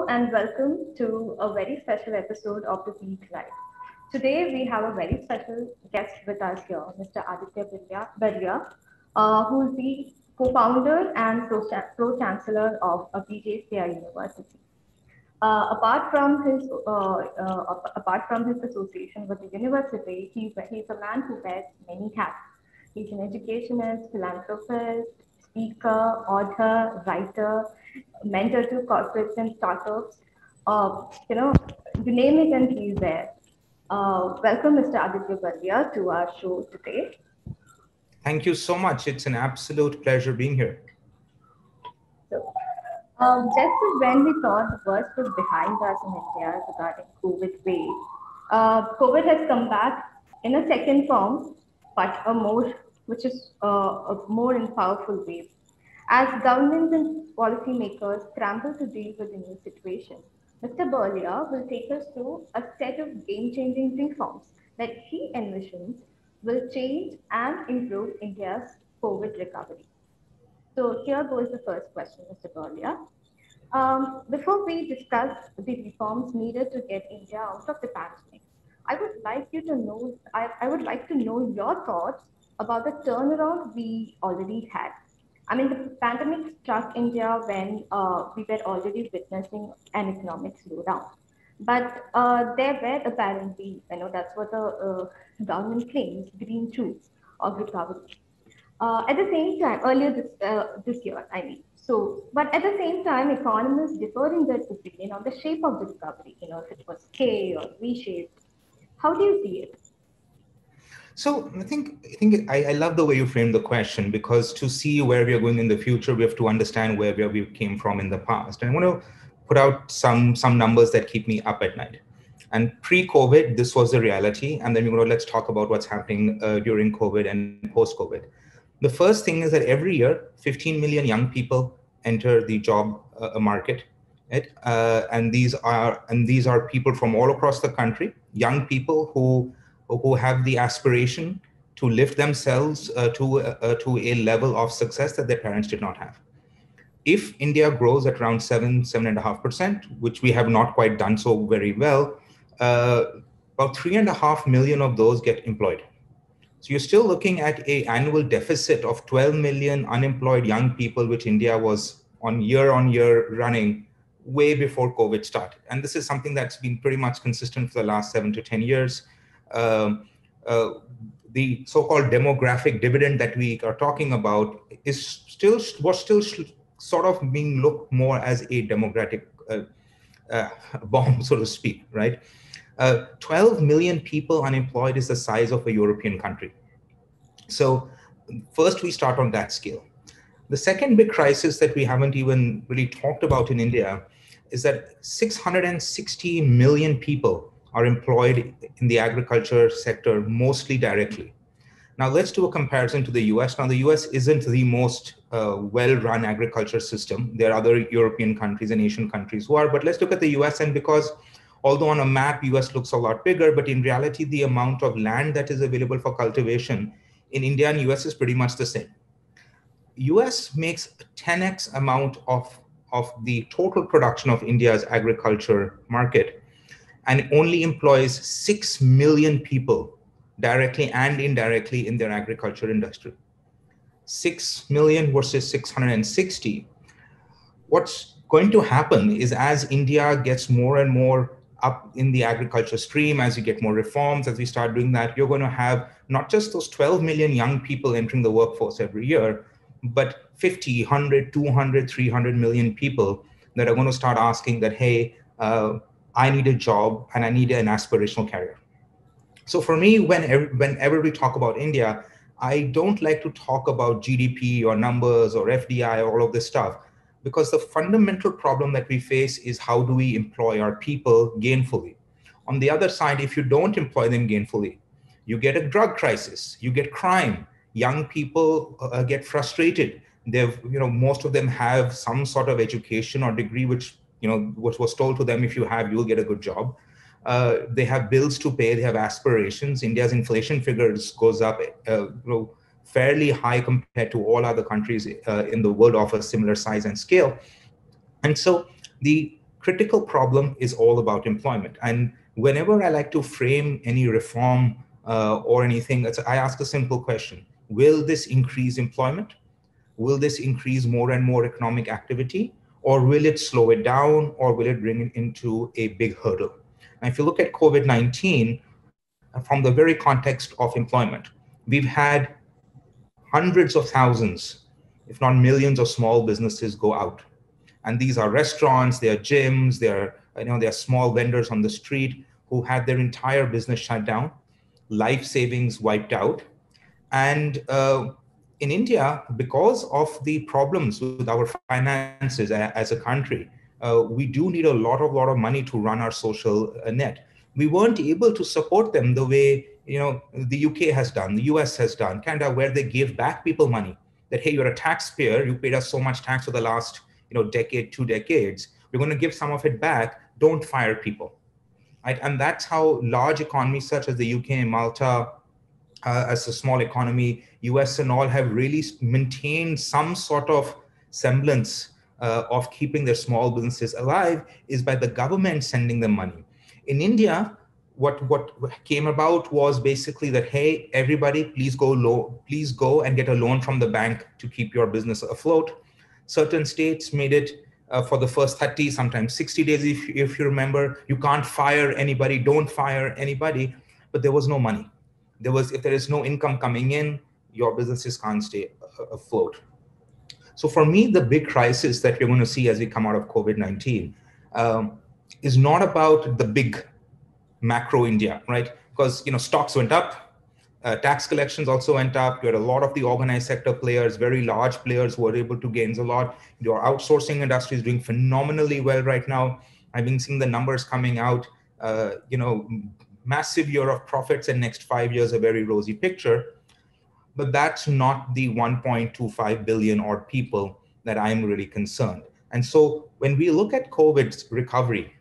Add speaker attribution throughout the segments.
Speaker 1: and welcome to a very special episode of the Week Live. Today we have a very special guest with us here, Mr. Berlia, who is the co-founder and pro-chancellor of Apeejay Stya University. Apart from his association with the university, he's a man who wears many hats. He's an educationist, philanthropist, speaker, author, writer, mentor to corporates and startups. You know, you name it and he's there. Welcome, Mr. Aditya Berlia, to our show today.
Speaker 2: Thank you so much. It's an absolute pleasure being here.
Speaker 1: So, just as when we thought the worst was behind us in India regarding COVID wave, COVID has come back in a second form, but which is a more and powerful wave. As governments and policymakers scramble to deal with the new situation, Mr. Berlia will take us through a set of game-changing reforms that he envisions will change and improve India's COVID recovery. So here goes the first question, Mr. Berlia. Before we discuss the reforms needed to get India out of the pandemic, I would like to know your thoughts about the turnaround we already had. I mean, the pandemic struck India when we were already witnessing an economic slowdown. But there were apparently, that's what the government claims, green shoots of recovery. At the same time, earlier this year, I mean. So, but at the same time, economists differ in their opinion on the shape of the recovery. If it was K or V-shaped. How do you see it?
Speaker 2: So I love the way you framed the question, because to see where we are going in the future, we have to understand where we came from in the past. And I want to put out some numbers that keep me up at night. And pre-COVID, this was the reality. And then let's talk about what's happening during COVID and post-COVID. The first thing is that every year, 15 million young people enter the job market. Right? And these are people from all across the country, young people who have the aspiration to lift themselves to a level of success that their parents did not have. If India grows at around 7.5%, which we have not quite done so very well, about 3.5 million of those get employed. So you're still looking at an annual deficit of 12 million unemployed young people, which India was on year running way before COVID started. And this is something that's been pretty much consistent for the last 7 to 10 years. The so-called demographic dividend that we are talking about was still sort of being looked more as a democratic bomb, so to speak, right? 12 million people unemployed is the size of a European country. So first we start on that scale. The second big crisis that we haven't even really talked about in India is that 660 million people are employed in the agriculture sector, mostly directly. Now let's do a comparison to the US. Now the US isn't the most well-run agriculture system. There are other European countries and Asian countries who are, but let's look at the US. And because although on a map, US looks a lot bigger, but in reality, the amount of land that is available for cultivation in India and US is pretty much the same. US makes a 10x amount of the total production of India's agriculture market, and it only employs 6 million people directly and indirectly in their agriculture industry. 6 million versus 660. What's going to happen is as India gets more and more up in the agriculture stream, as you get more reforms, as we start doing that, you're going to have not just those 12 million young people entering the workforce every year, but 50, 100, 200, 300 million people that are going to start asking that, hey, I need a job and I need an aspirational career. So for me, whenever we talk about India, I don't like to talk about GDP or numbers or FDI or all of this stuff, because the fundamental problem that we face is how do we employ our people gainfully? On the other side, if you don't employ them gainfully, you get a drug crisis, you get crime, young people get frustrated. Most of them have some sort of education or degree, which was told to them, if you have, you'll get a good job. They have bills to pay, they have aspirations. India's inflation figures goes up fairly high compared to all other countries in the world of a similar size and scale. And so the critical problem is all about employment. And whenever I like to frame any reform or anything, I ask a simple question: will this increase employment? Will this increase more and more economic activity, or will it slow it down, or will it bring it into a big hurdle? Now, if you look at COVID-19 from the very context of employment, we've had hundreds of thousands, if not millions, of small businesses go out. And these are restaurants, they are gyms, they are small vendors on the street who had their entire business shut down, life savings wiped out. And in India, because of the problems with our finances as a country, we do need a lot of money to run our social net. We weren't able to support them the way the UK has done, the US has done, Canada, where they give back people money. That, hey, you're a taxpayer, you paid us so much tax for the last decade, 2 decades. We're going to give some of it back. Don't fire people, right? And that's how large economies such as the UK, Malta, as a small economy, US and all, have really maintained some sort of semblance of keeping their small businesses alive, is by the government sending them money. In India, what came about was basically that, hey, everybody, please go and get a loan from the bank to keep your business afloat. Certain states made it for the first 30, sometimes 60 days, if you remember, you can't fire anybody, don't fire anybody, but there was no money. If there is no income coming in, your businesses can't stay afloat. So for me, the big crisis that we're going to see as we come out of COVID-19 is not about the big macro India, right? Because stocks went up, tax collections also went up. You had a lot of the organized sector players, very large players, who were able to gain a lot. Your outsourcing industry is doing phenomenally well right now. I've been seeing the numbers coming out. Massive year of profits, and next 5 years a very rosy picture. But that's not the 1.25 billion odd people that I'm really concerned. And so when we look at COVID's recovery,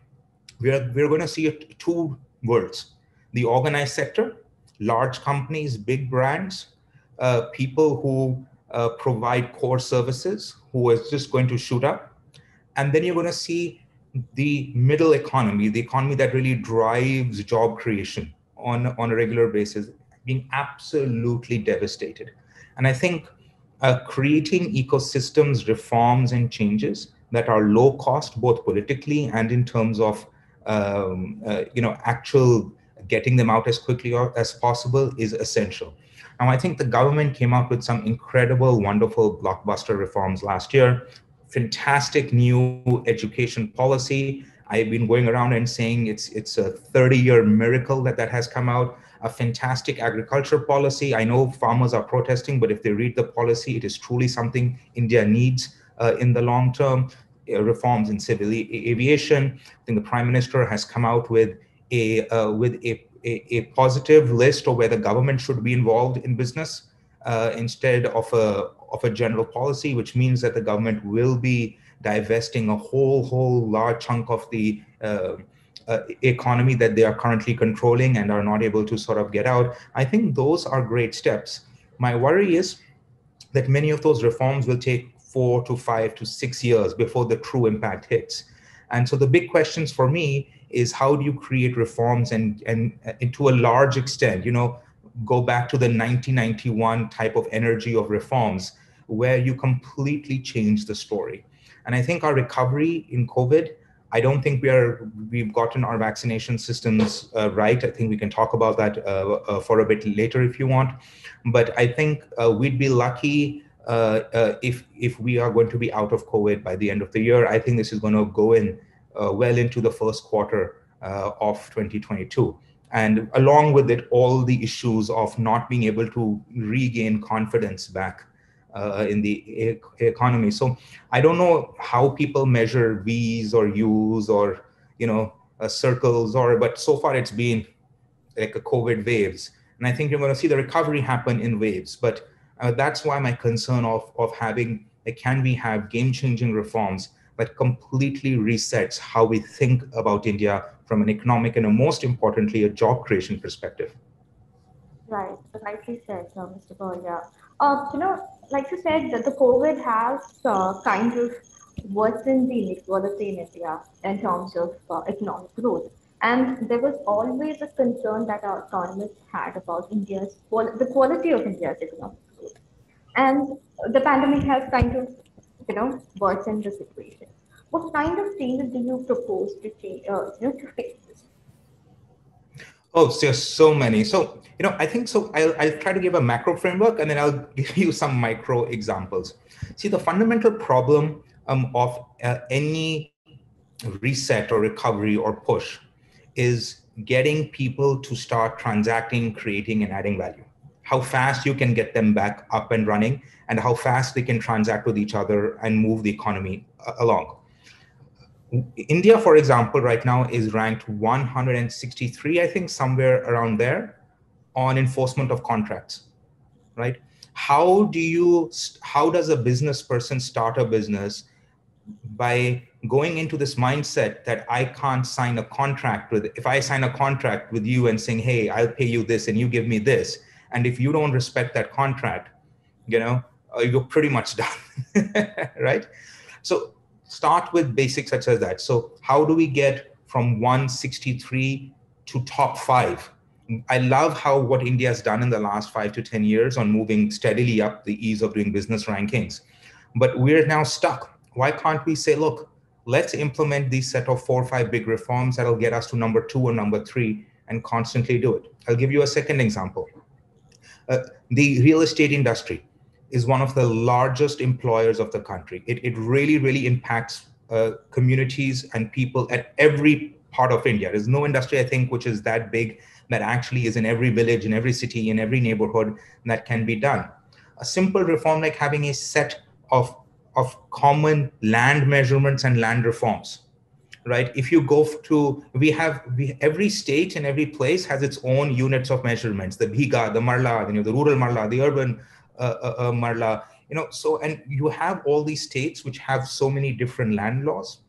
Speaker 2: we're going to see two worlds: the organized sector, large companies, big brands, people who provide core services, who is just going to shoot up. And then you're going to see the middle economy, the economy that really drives job creation on a regular basis, being absolutely devastated. And I think creating ecosystems, reforms, and changes that are low cost, both politically and in terms of actual getting them out as quickly as possible, is essential. Now, I think the government came out with some incredible, wonderful blockbuster reforms last year. Fantastic new education policy. I've been going around and saying it's a 30-year miracle that has come out. A fantastic agriculture policy. I know farmers are protesting, but if they read the policy, it is truly something India needs in the long term. Reforms in civil aviation. I think the Prime Minister has come out with a positive list of where the government should be involved in business instead of a general policy, which means that the government will be divesting a whole large chunk of the economy that they are currently controlling and are not able to sort of get out. I think those are great steps. My worry is that many of those reforms will take 4 to 5 to 6 years before the true impact hits. And so the big questions for me is, how do you create reforms and to a large extent, go back to the 1991 type of energy of reforms where you completely change the story. And I think our recovery in COVID, I don't think we've gotten our vaccination systems right. I think we can talk about that for a bit later if you want. But I think we'd be lucky if we are going to be out of COVID by the end of the year. I think this is going to go in well into the first quarter of 2022. And along with it, all the issues of not being able to regain confidence back in the economy. So I don't know how people measure V's or U's or circles, but so far it's been like a COVID waves. And I think you're going to see the recovery happen in waves. But that's why my concern of having, can we have game-changing reforms that completely resets how we think about India from an economic and most importantly, a job creation perspective.
Speaker 1: Right, rightly said, Mr. Berlia. Like you said, that the COVID has kind of worsen the inequality in India in terms of economic growth. And there was always a concern that our economists had about the quality of India's economic growth. And the pandemic has kind of, worsened the situation. What kind of changes do you propose to change, to fix this?
Speaker 2: Oh, so there's so many. So, I think so. I'll try to give a macro framework and then I'll give you some micro examples. See, the fundamental problem of any reset or recovery or push is getting people to start transacting, creating, and adding value. How fast you can get them back up and running, and how fast they can transact with each other and move the economy along. India, for example, right now is ranked 163, I think, somewhere around there, on enforcement of contracts, right? How does a business person start a business by going into this mindset that I can't sign a contract with, if I sign a contract with you and saying, hey, I'll pay you this and you give me this, and if you don't respect that contract, you're pretty much done, right? So start with basics such as that. So how do we get from 163 to top 5? I love what India has done in the last 5 to 10 years on moving steadily up the ease of doing business rankings. But we're now stuck. Why can't we say, look, let's implement these set of 4 or 5 big reforms that'll get us to number 2 or number 3 and constantly do it? I'll give you a second example. The real estate industry is one of the largest employers of the country. It really, really impacts communities and people at every part of India. There's no industry, I think, which is that big that actually is in every village, in every city, in every neighborhood that can be done. A simple reform like having a set of common land measurements and land reforms, right? If you go to, every state and every place has its own units of measurements, the Bhiga, the Marla, the rural Marla, the urban Marla, so, and you have all these states which have so many different land laws.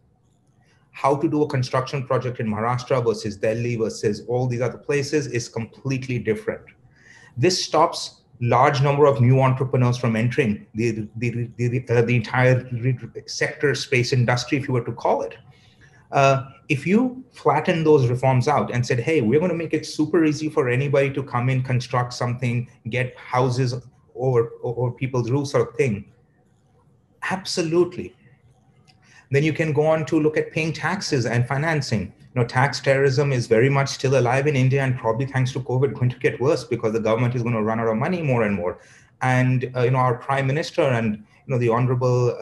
Speaker 2: How to do a construction project in Maharashtra versus Delhi versus all these other places is completely different. This stops large number of new entrepreneurs from entering the entire sector, space, industry, if you were to call it. If you flatten those reforms out and said, hey, we're going to make it super easy for anybody to come in, construct something, get houses or people's roofs sort of thing, absolutely. Then you can go on to look at paying taxes and financing. Tax terrorism is very much still alive in India, and probably thanks to COVID going to get worse because the government is going to run out of money more and more. And our prime minister and the honorable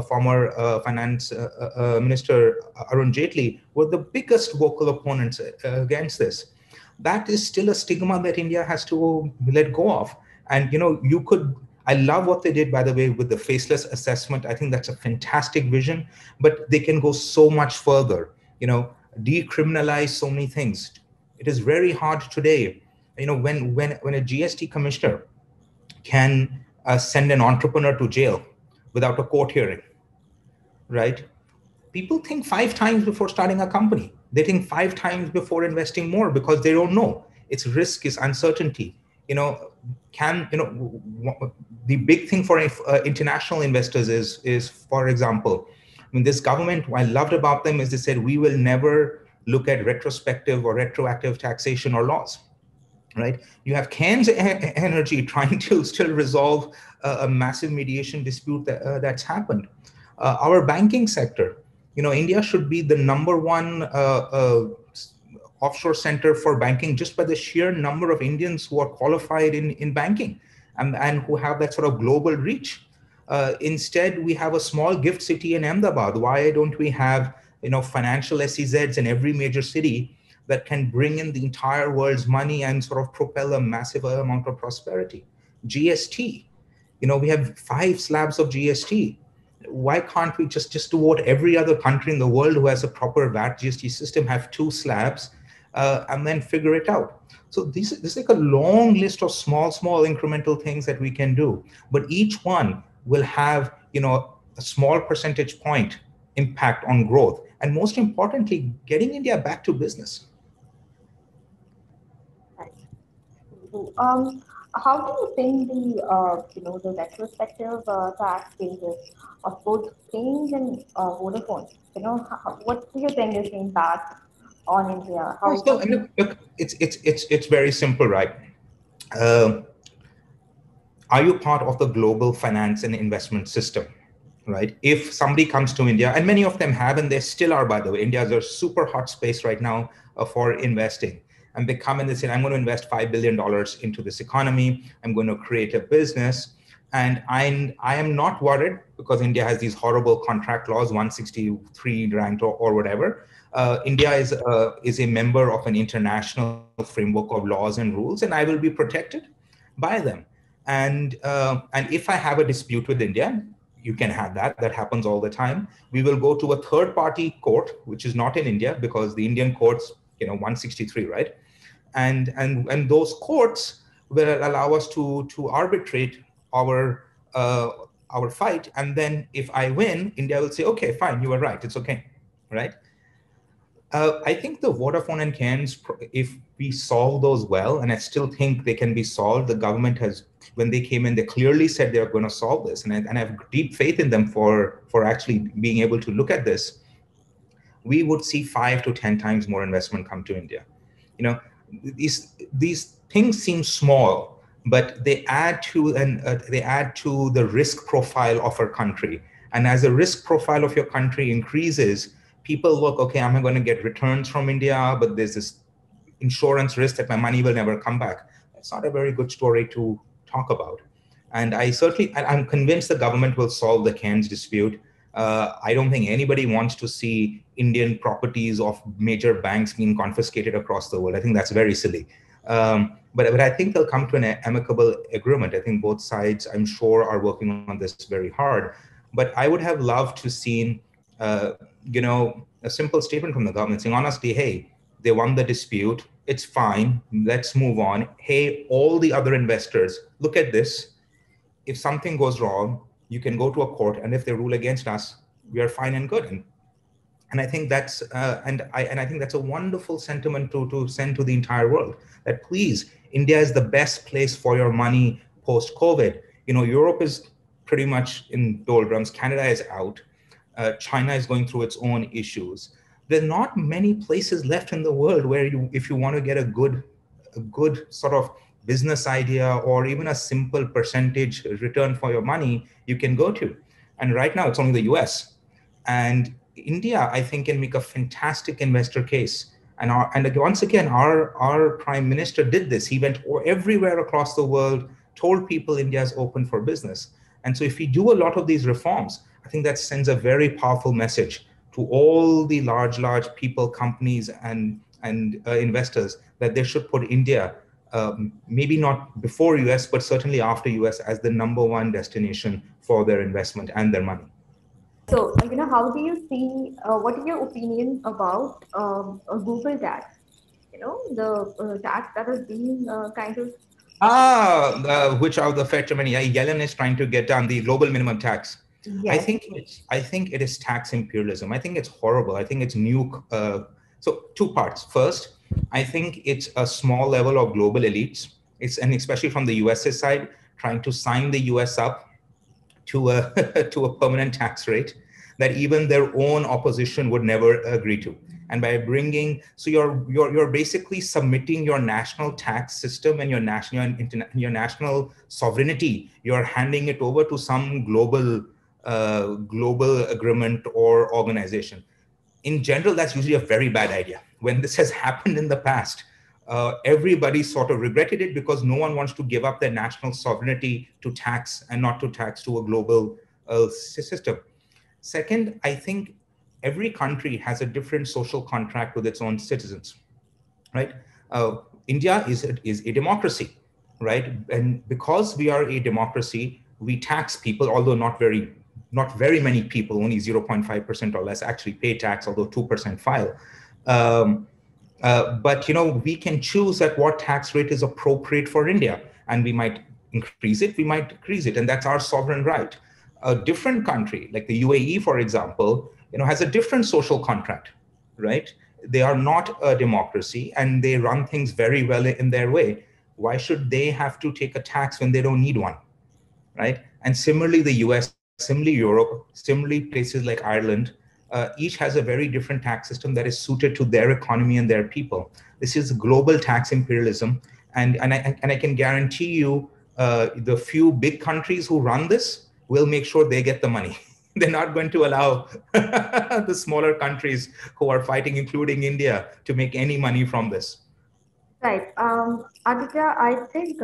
Speaker 2: former finance minister Arun Jaitley were the biggest vocal opponents against this. That is still a stigma that India has to let go of. And I love what they did, by the way, with the faceless assessment. I think that's a fantastic vision, but they can go so much further, decriminalize so many things. It is very hard today, when a GST commissioner can send an entrepreneur to jail without a court hearing, right? People think 5 times before starting a company. They think 5 times before investing more because they don't know. It's risk, it's uncertainty. The big thing for international investors is, for example, this government, what I loved about them is they said, we will never look at retrospective or retroactive taxation or laws, right? You have Cairns Energy trying to still resolve a massive mediation dispute that's happened. Our banking sector, India should be the #1 offshore center for banking just by the sheer number of Indians who are qualified in banking and who have that sort of global reach. Instead, we have a small gift city in Ahmedabad. Why don't we have financial SEZs in every major city that can bring in the entire world's money and sort of propel a massive amount of prosperity? GST, we have 5 slabs of GST. Why can't we just do what every other country in the world who has a proper VAT GST system, have 2 slabs and then figure it out? So this is like a long list of small incremental things that we can do, but each one will have a small percentage point impact on growth, and most importantly, getting India back to business.
Speaker 1: Right. how do you think the retrospective tax changes of both Change and Vodafone? What do you think is the impact on India?
Speaker 2: Yeah, so, and look, it's very simple, right? Um are you part of the global finance and investment system, right? If somebody comes to India, and many of them have, and they still are, by the way, India is a super hot space right now for investing. And they come and they say, I'm going to invest $5 billion into this economy. I'm going to create a business. And I am not worried because India has these horrible contract laws, 163 ranked or whatever. India is a member of an international framework of laws and rules, and I will be protected by them. And if I have a dispute with India, you can have that. That happens all the time. We will go to a third party court, which is not in India because the Indian courts, 163, right? And those courts will allow us to arbitrate our uh, our fight. And then if I win, India will say, okay, fine, you were right, it's okay, right? I think the Vodafone and Cairns, if we solve those well, and I still think they can be solved, the government has, when they came in, they clearly said they're going to solve this. And I have deep faith in them for actually being able to look at this. We would see 5 to 10 times more investment come to India. You know, these things seem small, but they add to the risk profile of our country. And as the risk profile of your country increases, people look, okay, I'm going to get returns from India, but there's this insurance risk that my money will never come back. That's not a very good story to talk about. And I'm convinced the government will solve the Cairns dispute. I don't think anybody wants to see Indian properties of major banks being confiscated across the world. I think that's very silly. But I think they'll come to an amicable agreement. I think both sides, I'm sure, are working on this very hard. But I would have loved to seen, a simple statement from the government saying, honestly, hey, they won the dispute. It's fine. Let's move on. Hey, all the other investors, look at this. If something goes wrong, you can go to a court, and if they rule against us, we are fine and good. And I think that's and I think that's a wonderful sentiment to send to the entire world. That please, India is the best place for your money post COVID. Europe is pretty much in doldrums. Canada is out. China is going through its own issues. There are not many places left in the world where if you want to get a good sort of business idea or even a simple percentage return for your money, you can go to. And right now it's only the US. And India, I think, can make a fantastic investor case. And once again, our prime minister did this. He went everywhere across the world, told people India is open for business. And so if we do a lot of these reforms, I think that sends a very powerful message to all the large people, companies, and investors that they should put India, maybe not before US, but certainly after US, as the number one destination for their investment and their money.
Speaker 1: So, how do you see, what is your opinion about a Google tax? The tax that has been kind of.
Speaker 2: Which are the fetterman? Yeah, Yellen is trying to get down the global minimum tax.
Speaker 1: Yes.
Speaker 2: I think it is tax imperialism. I think it's horrible. I think it's new. So two parts. First, I think it's a small level of global elites. And especially from the USA side, trying to sign the US up to a to a permanent tax rate that even their own opposition would never agree to. And by bringing, so you're basically submitting your national tax system and your national sovereignty. You're handing it over to some global agreement or organization. In general, that's usually a very bad idea. When this has happened in the past, everybody sort of regretted it because no one wants to give up their national sovereignty to tax and not to tax to a global system. Second, I think every country has a different social contract with its own citizens, right? India is a democracy, right? And because we are a democracy, we tax people, although not very many people, only 0.5% or less actually pay tax, although 2% file. But we can choose at what tax rate is appropriate for India, and we might increase it, we might decrease it, and that's our sovereign right. A different country like the UAE, for example, has a different social contract, right? They are not a democracy, and they run things very well in their way. Why should they have to take a tax when they don't need one, right? And similarly, the US, similarly Europe, similarly places like Ireland, each has a very different tax system that is suited to their economy and their people. This is global tax imperialism. And I can guarantee you the few big countries who run this will make sure they get the money. They're not going to allow the smaller countries who are fighting, including India, to make any money from this.
Speaker 1: Right. Aditya, I think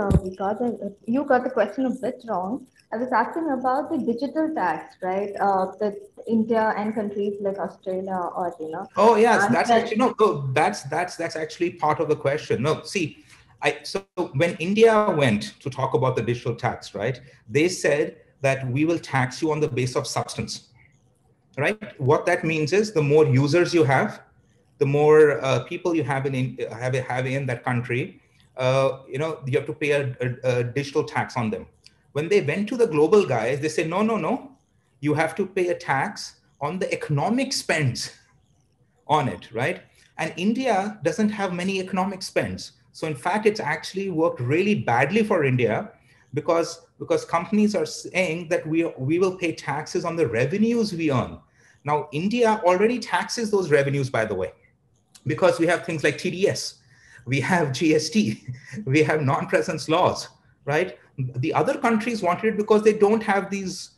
Speaker 1: you got the question a bit wrong. I was asking about the digital tax, right? That India and countries like Australia or
Speaker 2: Oh yes,
Speaker 1: and
Speaker 2: that's actually no. No, that's actually part of the question. No, see, so when India went to talk about the digital tax, right? They said that we will tax you on the base of substance, right? What that means is the more users you have, the more people you have have in that country, you have to pay a digital tax on them. When they went to the global guys, they say, no, no, no, you have to pay a tax on the economic spends on it, right? And India doesn't have many economic spends. So in fact, it's actually worked really badly for India because companies are saying that we will pay taxes on the revenues we earn. Now, India already taxes those revenues, by the way, because we have things like TDS, we have GST, we have non-presence laws, right? The other countries wanted it because they don't have these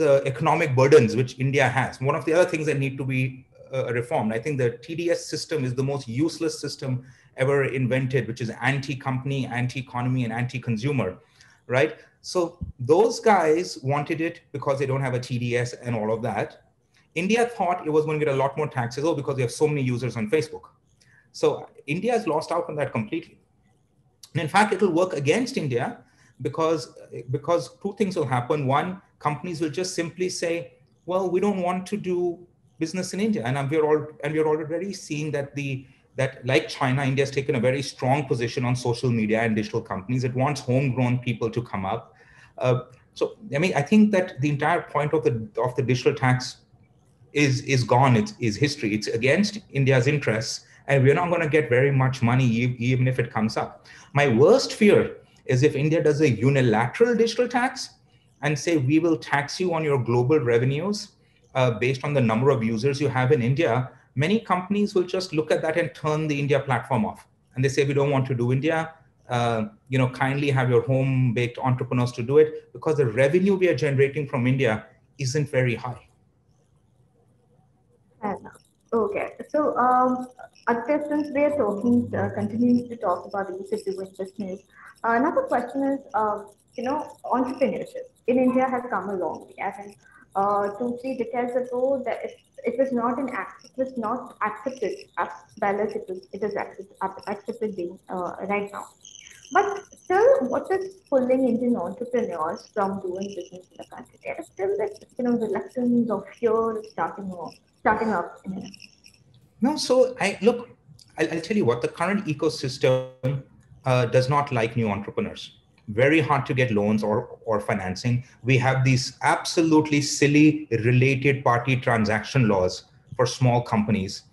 Speaker 2: economic burdens which India has. One of the other things that need to be reformed. I think the TDS system is the most useless system ever invented, which is anti-company, anti-economy, and anti-consumer, right? So those guys wanted it because they don't have a TDS and all of that. India thought it was going to get a lot more taxes, because they have so many users on Facebook. So India has lost out on that completely. And in fact, it will work against India because two things will happen. One, companies will just simply say, well, we don't want to do business in India. And we're already seeing that like China, India has taken a very strong position on social media and digital companies. It wants homegrown people to come up. So I mean, I think that the entire point of the digital tax is gone. It's history. It's against India's interests, and we're not going to get very much money even if it comes up. My worst fear is if India does a unilateral digital tax and say we will tax you on your global revenues based on the number of users you have in India. Many companies will just look at that and turn the India platform off, and they say we don't want to do India. Kindly have your home-baked entrepreneurs to do it, because the revenue we are generating from India isn't very high.
Speaker 1: Fair enough. Okay. So, Aditya, since we are continuing to talk about ease of doing business, another question is, entrepreneurship in India has come a long way. As in, 2, 3 decades ago, that it was not it was not accepted as well as it is accepted being right now. But still, what is pulling Indian entrepreneurs from doing business in the country? There is still that reluctance or fear of starting up in it.
Speaker 2: No, so I'll tell you what, the current ecosystem does not like new entrepreneurs. Very hard to get loans or financing. We have these absolutely silly related party transaction laws for small companies,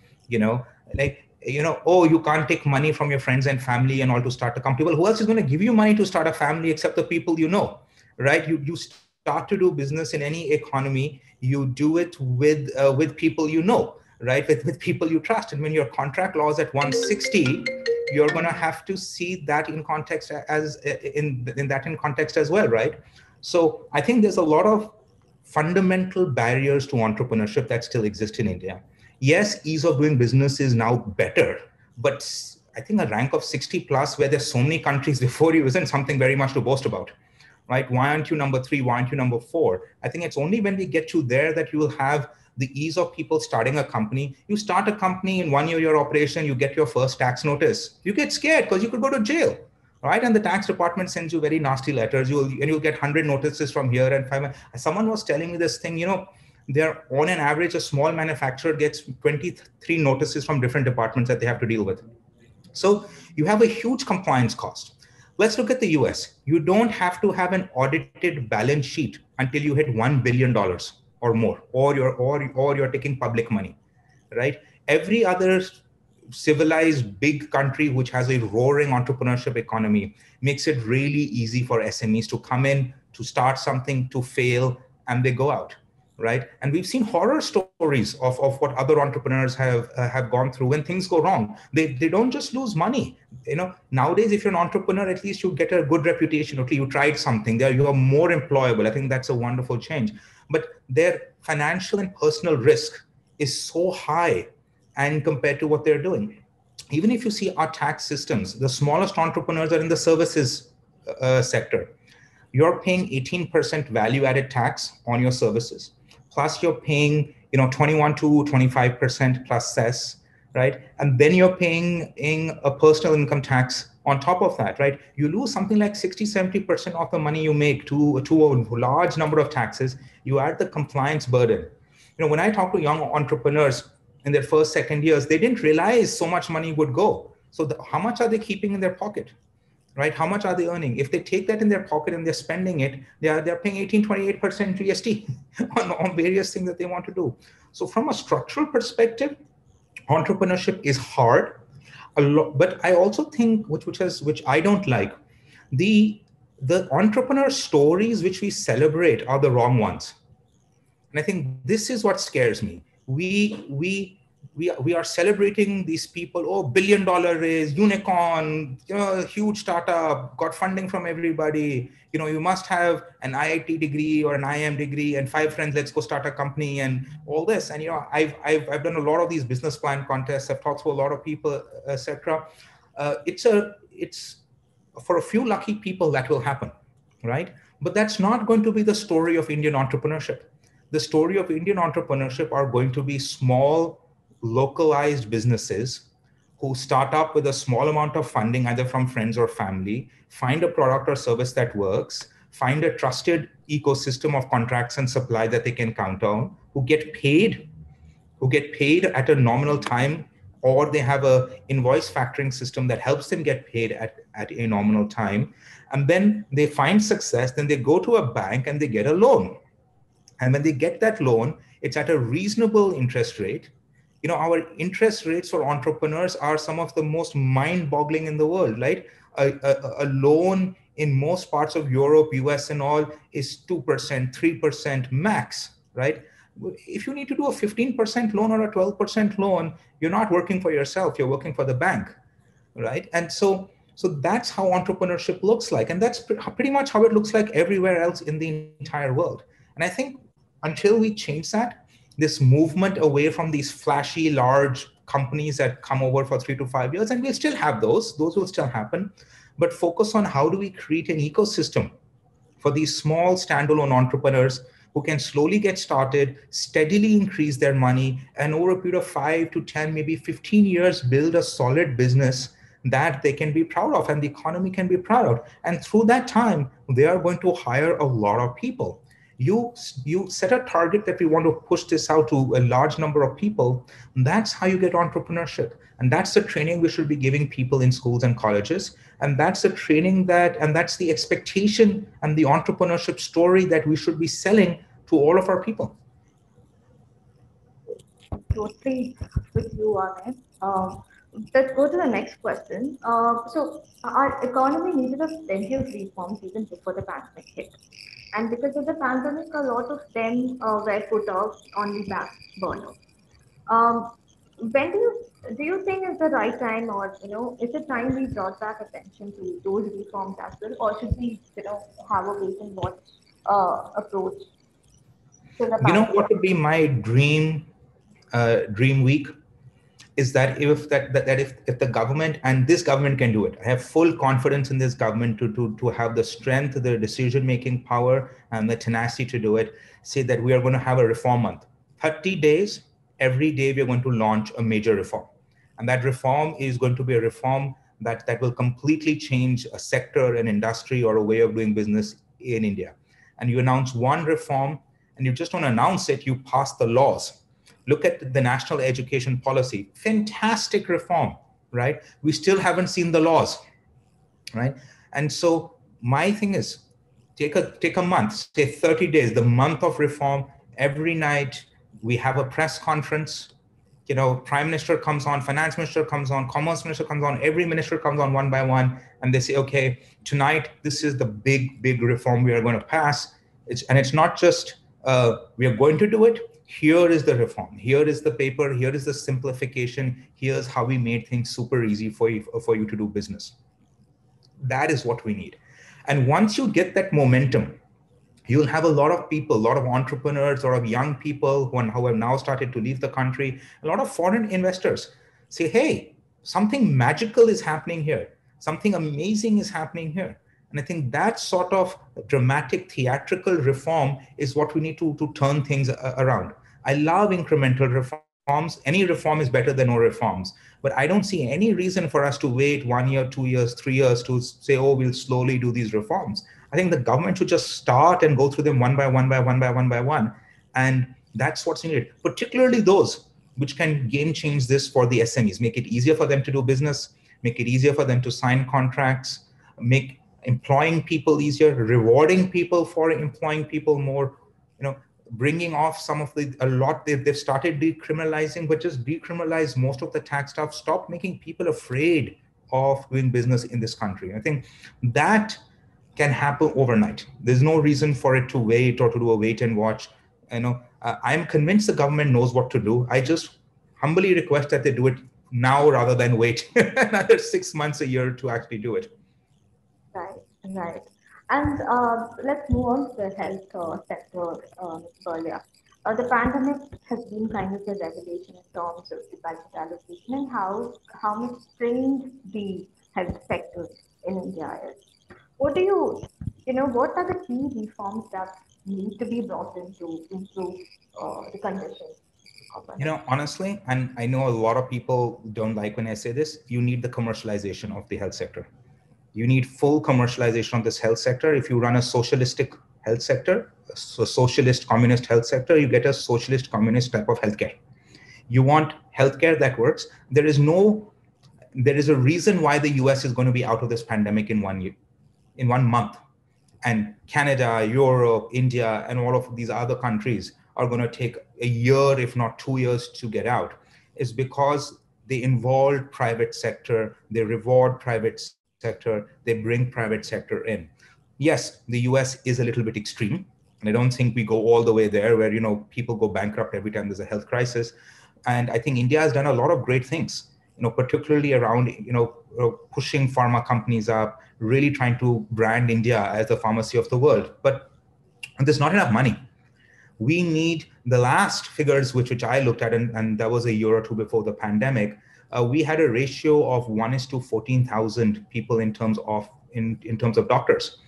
Speaker 2: oh, you can't take money from your friends and family and all to start a company. Well, who else is going to give you money to start a family except the people you know, right? You start to do business in any economy, you do it with people you know, right? With people you trust. And when your contract law is at 160, you're going to have to see that in context in context as well, right? So I think there's a lot of fundamental barriers to entrepreneurship that still exist in India. Yes, ease of doing business is now better, but I think a rank of 60 plus, where there's so many countries before you, isn't something very much to boast about, right? Why aren't you number 3? Why aren't you number 4? I think it's only when we get you there that you will have the ease of people starting a company. You start a company, in 1 year your operation, you get your first tax notice. You get scared because you could go to jail, right? And the tax department sends you very nasty letters. You'll get 100 notices from here and 5. Someone was telling me this thing, there on an average, a small manufacturer gets 23 notices from different departments that they have to deal with. So you have a huge compliance cost. Let's look at the US. You don't have to have an audited balance sheet until you hit $1 billion or more, or you're taking public money, right? Every other civilized big country which has a roaring entrepreneurship economy makes it really easy for SMEs to come in, to start something, to fail, and they go out, right? And we've seen horror stories of what other entrepreneurs have gone through. When things go wrong, they don't just lose money. Nowadays, if you're an entrepreneur, at least you get a good reputation. Okay, you tried something. There, you are more employable. I think that's a wonderful change. But their financial and personal risk is so high, and compared to what they're doing. Even if you see our tax systems, the smallest entrepreneurs are in the services sector. You're paying 18% value added tax on your services. Plus you're paying 21 to 25% plus cess, right? And then you're paying a personal income tax on top of that, right? You lose something like 60-70% of the money you make to a large number of taxes. You add the compliance burden. When I talk to young entrepreneurs in their first, second years, they didn't realize so much money would go. So how much are they keeping in their pocket, right? How much are they earning? If they take that in their pocket and they're spending it, they're paying 18-28% GST on various things that they want to do. So from a structural perspective, entrepreneurship is hard a lot, but I also think, which I don't like, the entrepreneur stories which we celebrate are the wrong ones. And I think this is what scares me. We are celebrating these people. Oh, $1 billion raise, unicorn, huge startup, got funding from everybody. You must have an IIT degree or an IM degree and 5 friends. Let's go start a company and all this. And I've done a lot of these business plan contests. I've talked to a lot of people, etc. It's for a few lucky people that will happen, right? But that's not going to be the story of Indian entrepreneurship. The story of Indian entrepreneurship are going to be small, localized businesses who start up with a small amount of funding, either from friends or family, find a product or service that works, find a trusted ecosystem of contracts and supply that they can count on, who get paid at a nominal time, or they have a invoice factoring system that helps them get paid at a nominal time. And then they find success, then they go to a bank and they get a loan. And when they get that loan, it's at a reasonable interest rate. Our interest rates for entrepreneurs are some of the most mind-boggling in the world, right? A loan in most parts of Europe, US and all is 2%, 3% max, right? If you need to do a 15% loan or a 12% loan, you're not working for yourself, you're working for the bank, right? And so that's how entrepreneurship looks like. And that's pretty much how it looks like everywhere else in the entire world. And I think until we change that, this movement away from these flashy, large companies that come over for 3 to 5 years, and we'll still have those will still happen, but focus on how do we create an ecosystem for these small standalone entrepreneurs who can slowly get started, steadily increase their money, and over a period of 5 to 10, maybe 15 years, build a solid business that they can be proud of and the economy can be proud of. And through that time, they are going to hire a lot of people. You set a target that we want to push this out to a large number of people. That's how you get entrepreneurship. And that's the training we should be giving people in schools and colleges. And that's the training and that's the expectation and the entrepreneurship story that we should be selling to all of our people.
Speaker 1: Totally with you, Anand. Let's go to the next question. So our economy needed a plenty of reforms even before the pandemic hit. And because of the pandemic, a lot of them were put off on the back burner. When do you think is the right time, or is it time we brought back attention to those reforms as well, or should we have a wait and watch approach to the pandemic?
Speaker 2: What would be my dream week is that if the government, and this government can do it, I have full confidence in this government to have the strength, the decision-making power, and the tenacity to do it, say that we are going to have a reform month. 30 days, every day we are going to launch a major reform. And that reform is going to be a reform that will completely change a sector, an industry, or a way of doing business in India. And you announce one reform, and you just don't announce it, you pass the laws. Look at the national education policy, fantastic reform, right? We still haven't seen the laws, right? And so my thing is, take a month, say 30 days, the month of reform. Every night we have a press conference, Prime Minister comes on, Finance Minister comes on, Commerce Minister comes on, every minister comes on one by one, and they say, okay, tonight, this is the big reform we are going to pass. It's not just, we are going to do it. Here is the reform. Here is the paper. Here is the simplification. Here's how we made things super easy for you to do business. That is what we need. And once you get that momentum, you'll have a lot of people, a lot of entrepreneurs, a lot of young people who have now started to leave the country, a lot of foreign investors say, hey, something magical is happening here. Something amazing is happening here. And I think that sort of dramatic theatrical reform is what we need to turn things around. I love incremental reforms. Any reform is better than no reforms. But I don't see any reason for us to wait 1 year, 2 years, 3 years to say, oh, we'll slowly do these reforms. I think the government should just start and go through them one by one. And that's what's needed, particularly those which can game change this for the SMEs, make it easier for them to do business, make it easier for them to sign contracts, make employing people easier, rewarding people for employing people more, bringing off some of they've started decriminalizing, but just decriminalize most of the tax stuff. Stop making people afraid of doing business in this country. I think that can happen overnight. There's no reason for it to wait or to do a wait and watch. I'm convinced the government knows what to do. I just humbly request that they do it now rather than wait another 6 months, a year to actually do it.
Speaker 1: Right. And let's move on to the health sector, Mr. Berlia. The pandemic has been kind of a revelation in terms of the budget allocation and how much strained the health sector in India is. What are the key reforms that need to be brought in to improve the conditions?
Speaker 2: Honestly, and I know a lot of people don't like when I say this, you need the commercialization of the health sector. You need full commercialization of this health sector. If you run a socialistic health sector, so socialist communist health sector, you get a socialist communist type of healthcare. You want healthcare that works. There is a reason why the US is going to be out of this pandemic in 1 year, in 1 month. And Canada, Europe, India, and all of these other countries are going to take a year, if not 2 years, to get out. Is because they involve private sector, they reward private sector, they bring private sector in. Yes, the US is a little bit extreme, and I don't think we go all the way there where people go bankrupt every time there's a health crisis. And I think India has done a lot of great things, particularly around pushing pharma companies up, really trying to brand India as the pharmacy of the world. But there's not enough money. We need the last figures which I looked at, and that was a year or two before the pandemic. We had a ratio of 1:14,000 people in terms of doctors.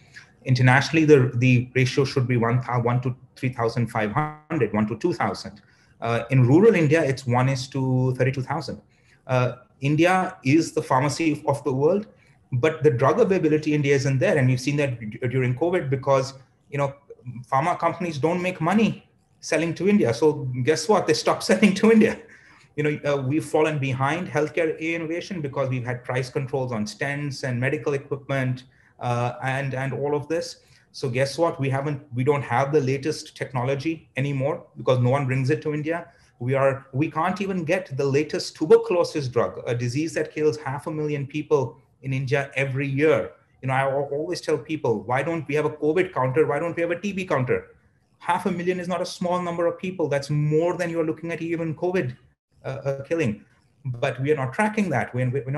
Speaker 2: Internationally, the ratio should be 1 to 3,500, 1 to 2,000. In rural India, it's 1:32,000. India is the pharmacy of the world, but the drug availability in India isn't there. And we've seen that during COVID because, pharma companies don't make money selling to India. So guess what? They stopped selling to India. We've fallen behind healthcare innovation because we've had price controls on stents and medical equipment and all of this. So guess what? We don't have the latest technology anymore because no one brings it to India. We can't even get the latest tuberculosis drug, a disease that kills 500,000 people in India every year. I always tell people, why don't we have a COVID counter? Why don't we have a TB counter? 500,000 is not a small number of people. That's more than you're looking at even COVID killing. But we are not tracking that. We're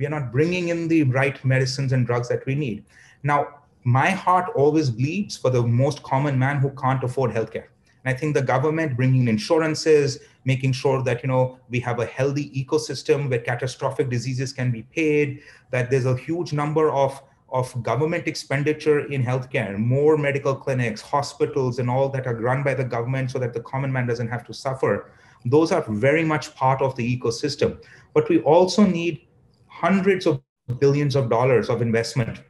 Speaker 2: not bringing in the right medicines and drugs that we need. Now, my heart always bleeds for the most common man who can't afford healthcare. And I think the government bringing insurances, making sure that we have a healthy ecosystem where catastrophic diseases can be paid, that there's a huge number of government expenditure in healthcare, more medical clinics, hospitals, and all that are run by the government so that the common man doesn't have to suffer. Those are very much part of the ecosystem. But we also need hundreds of billions of dollars of investment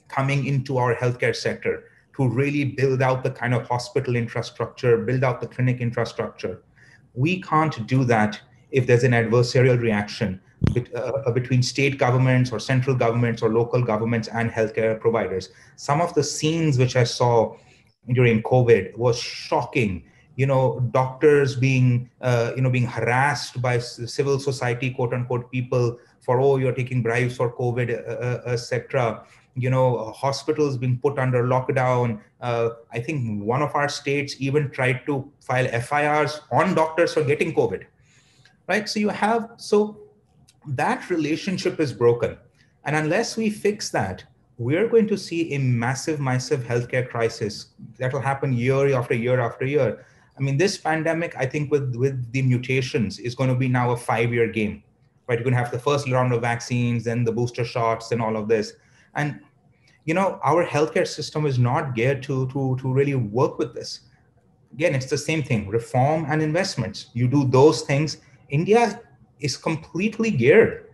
Speaker 2: coming into our healthcare sector to really build out the kind of hospital infrastructure, build out the clinic infrastructure. We can't do that if there's an adversarial reaction between state governments or central governments or local governments and healthcare providers. Some of the scenes which I saw during COVID was shocking. doctors being, being harassed by civil society, quote unquote, people for, oh, you're taking bribes for COVID, etc. Hospitals being put under lockdown. I think one of our states even tried to file FIRs on doctors for getting COVID, right? So that relationship is broken. And unless we fix that, we're going to see a massive healthcare crisis that will happen year after year after year. I mean, this pandemic, I think with the mutations is going to be now a 5-year game, right? You're going to have the first round of vaccines, then the booster shots and all of this. And, our healthcare system is not geared to really work with this. Again, it's the same thing, reform and investments. You do those things. India is completely geared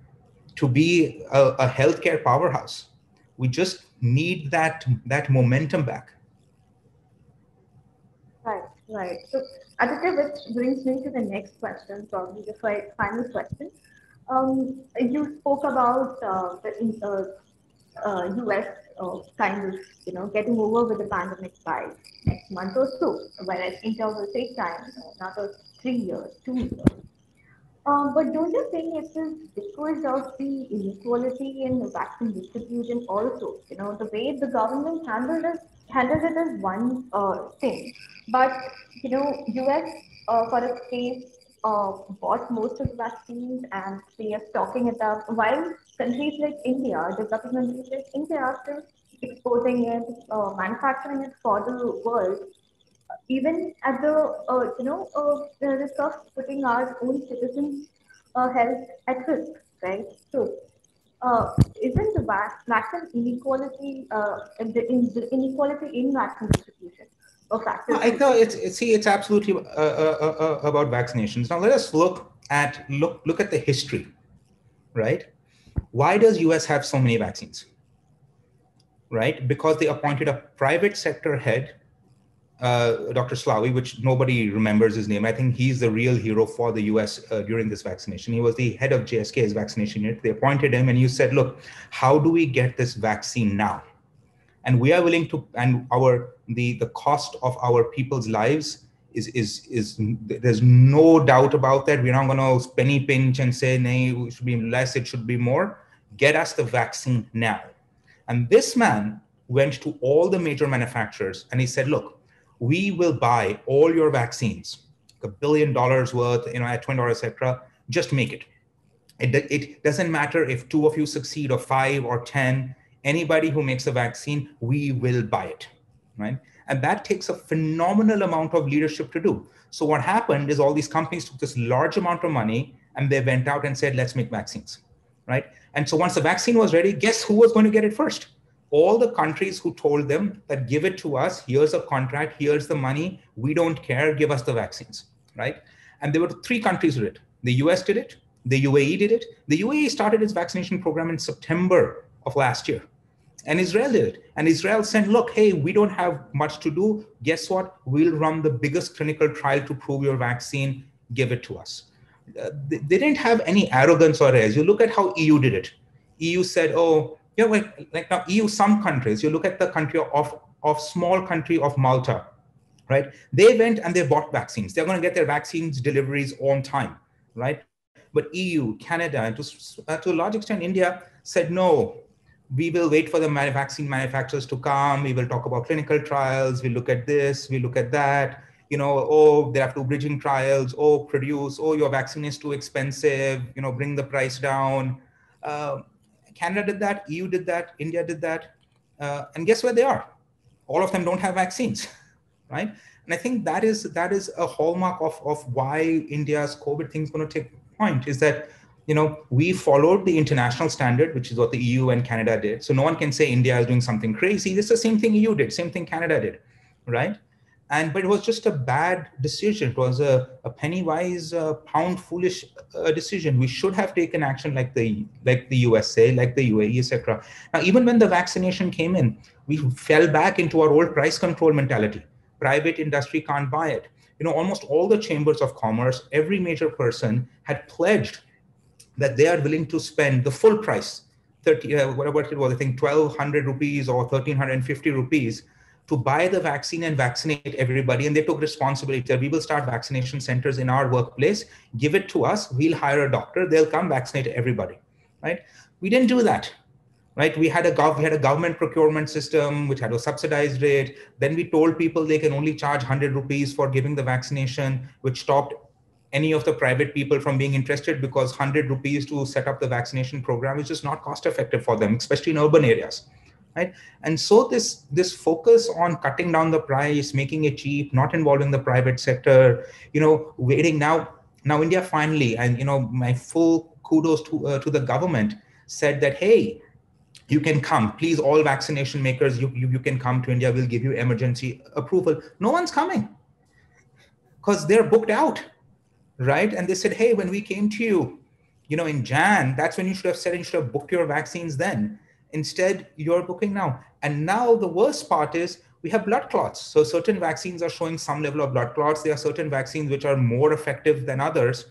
Speaker 2: to be a healthcare powerhouse. We just need that momentum back.
Speaker 1: Right, right. So, Aditya, which brings me to the next question, probably the final question. You spoke about the US kind of, getting over with the pandemic by next month or so, whereas India will take time, another 3 years, 2 years. But don't you think it is because of the inequality in the vaccine distribution also? The way the government handles it as one thing, but US for its case bought most of the vaccines and they are stocking it up, while countries like India, developing countries like India, are still exporting it, manufacturing it for the world, even at the risk of putting our own citizens' health at risk, right? So, isn't the vaccine inequality, the inequality in vaccine distribution a factor
Speaker 2: I
Speaker 1: too?
Speaker 2: thought it's absolutely about vaccinations. Now let us look at the history, right? Why does US have so many vaccines? Right? Because they appointed a private sector head, Dr. Slawi, which nobody remembers his name. I think he's the real hero for the US during this vaccination. He was the head of JSK's vaccination unit. They appointed him and you said, look, how do we get this vaccine now? And we are willing to, and the cost of our people's lives is there's no doubt about that. We're not going to penny pinch and say, no, it should be less, it should be more. Get us the vaccine now. And this man went to all the major manufacturers and he said, look, we will buy all your vaccines, $1 billion worth, at $20, etc. Just make it. It doesn't matter if 2 of you succeed or 5 or 10. Anybody who makes a vaccine, we will buy it, right? And that takes a phenomenal amount of leadership to do. So what happened is all these companies took this large amount of money and they went out and said, let's make vaccines, right? And so once the vaccine was ready, guess who was going to get it first? All the countries who told them that give it to us, here's a contract, here's the money, we don't care, give us the vaccines, right? And there were 3 countries who did it. The US did it, the UAE did it. The UAE started its vaccination program in September of last year. And Israel did it. And Israel said, look, hey, we don't have much to do. Guess what? We'll run the biggest clinical trial to prove your vaccine. Give it to us. They didn't have any arrogance or airs. You look at how EU did it. EU said, oh, like now EU, some countries, you look at the country of small country of Malta, right? They went and they bought vaccines. They're going to get their vaccines deliveries on time, right? But EU, Canada, and to a large extent, India said, no, we will wait for the vaccine manufacturers to come. We will talk about clinical trials. We look at this, we look at that. Oh, they have to bridging trials. Oh, produce. Oh, your vaccine is too expensive. Bring the price down. Canada did that. EU did that. India did that. And guess where they are? All of them don't have vaccines, right? And I think that is a hallmark of why India's COVID thing is going to take point, is that we followed the international standard, which is what the EU and Canada did. So no one can say India is doing something crazy. It's the same thing EU did, same thing Canada did, right? But it was just a bad decision. It was a penny wise, pound foolish decision. We should have taken action like the USA, like the UAE, etc. Now, even when the vaccination came in, we fell back into our old price control mentality. Private industry can't buy it. Almost all the chambers of commerce, every major person had pledged that they are willing to spend the full price, 30, whatever it was, I think 1,200 rupees or 1,350 rupees to buy the vaccine and vaccinate everybody. And they took responsibility that we will start vaccination centers in our workplace, give it to us, we'll hire a doctor, they'll come vaccinate everybody, right? We didn't do that, right? We had a government procurement system which had a subsidized rate. Then we told people they can only charge 100 rupees for giving the vaccination, which stopped any of the private people from being interested, because 100 rupees to set up the vaccination program is just not cost effective for them, especially in urban areas, right? And so this focus on cutting down the price, making it cheap, not involving the private sector, waiting now India finally, and my full kudos to the government, said that, hey, you can come, please, all vaccination makers, you can come to India, we'll give you emergency approval. No one's coming because they're booked out, right? And they said, hey, when we came to you, in Jan, that's when you should have said, you should have booked your vaccines then. Instead, you're booking now. And now the worst part is we have blood clots. So certain vaccines are showing some level of blood clots. There are certain vaccines which are more effective than others.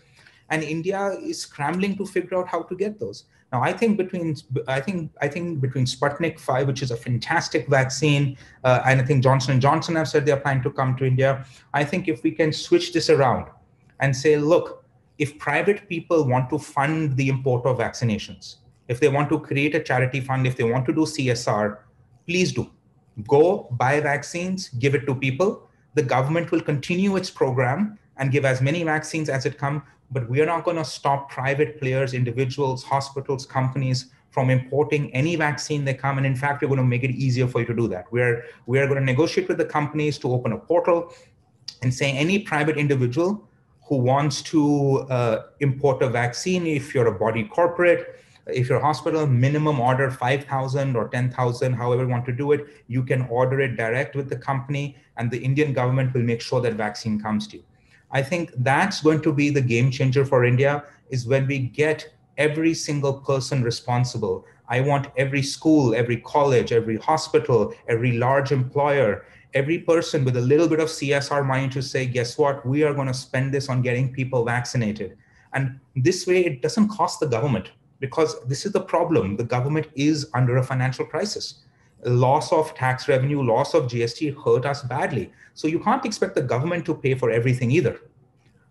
Speaker 2: And India is scrambling to figure out how to get those. Now, I think between Sputnik 5, which is a fantastic vaccine, and I think Johnson & Johnson have said they're planning to come to India. I think if we can switch this around and say, look, if private people want to fund the import of vaccinations, if they want to create a charity fund, if they want to do CSR, please do. Go buy vaccines, give it to people. The government will continue its program and give as many vaccines as it comes, but we are not going to stop private players, individuals, hospitals, companies from importing any vaccine they come. And in fact, we're going to make it easier for you to do that. We are going to negotiate with the companies to open a portal and say any private individual who wants to import a vaccine, if you're a body corporate, if you're a hospital, minimum order 5,000 or 10,000, however you want to do it, you can order it direct with the company, and the Indian government will make sure that vaccine comes to you. I think that's going to be the game changer for India, is when we get every single person responsible. I want every school, every college, every hospital, every large employer, every person with a little bit of CSR money to say, guess what, we are going to spend this on getting people vaccinated. And this way, it doesn't cost the government, because this is the problem. The government is under a financial crisis. Loss of tax revenue, loss of GST hurt us badly. So you can't expect the government to pay for everything either,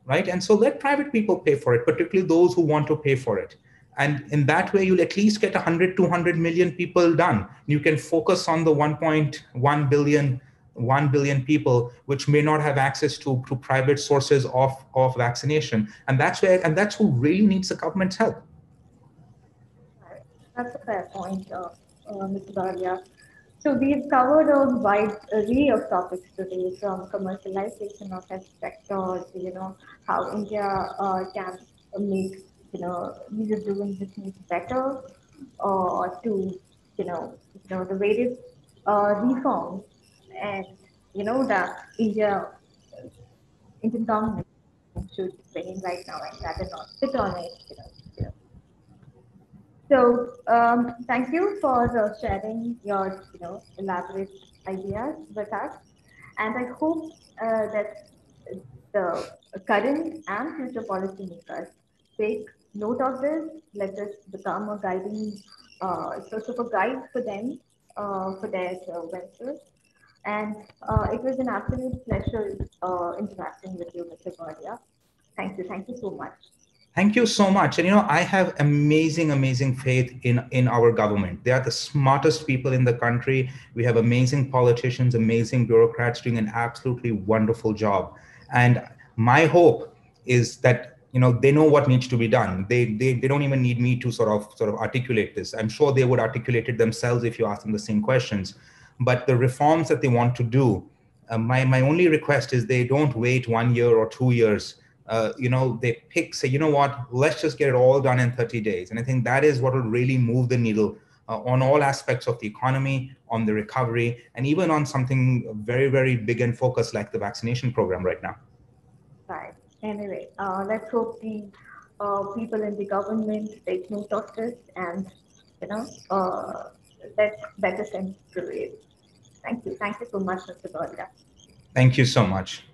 Speaker 2: right? And so let private people pay for it, particularly those who want to pay for it. And in that way, you'll at least get 100, 200 million people done. You can focus on the 1.1 billion people, which may not have access to private sources of vaccination. And that's who really needs the government's help.
Speaker 1: That's a fair point, Mr. Berlia. So we've covered a wide array of topics today, from commercialization of health sector to how India can make ease of doing business better, to the various reforms, and that Indian government should bring in right now, and that is not sit on it. So thank you for sharing your elaborate ideas with us, and I hope that the current and future policymakers take note of this. Let this become a guiding sort of a guide for them for their ventures. And it was an absolute pleasure interacting with you, Mr. Berlia. Thank you so much.
Speaker 2: Thank you so much. And I have amazing faith in our government. They are the smartest people in the country. We have amazing politicians, amazing bureaucrats doing an absolutely wonderful job. And my hope is that they know what needs to be done. They don't even need me to sort of articulate this. I'm sure they would articulate it themselves if you ask them the same questions. But the reforms that they want to do, my only request is they don't wait 1 year or 2 years. They say, what, let's just get it all done in 30 days. And I think that is what will really move the needle on all aspects of the economy, on the recovery, and even on something very, very big and focused like the vaccination program right now.
Speaker 1: Right. Anyway, let's hope the people in the government take note of this, and let better sense prevail. Thank you so much, Mr. Berlia.
Speaker 2: Thank you so much.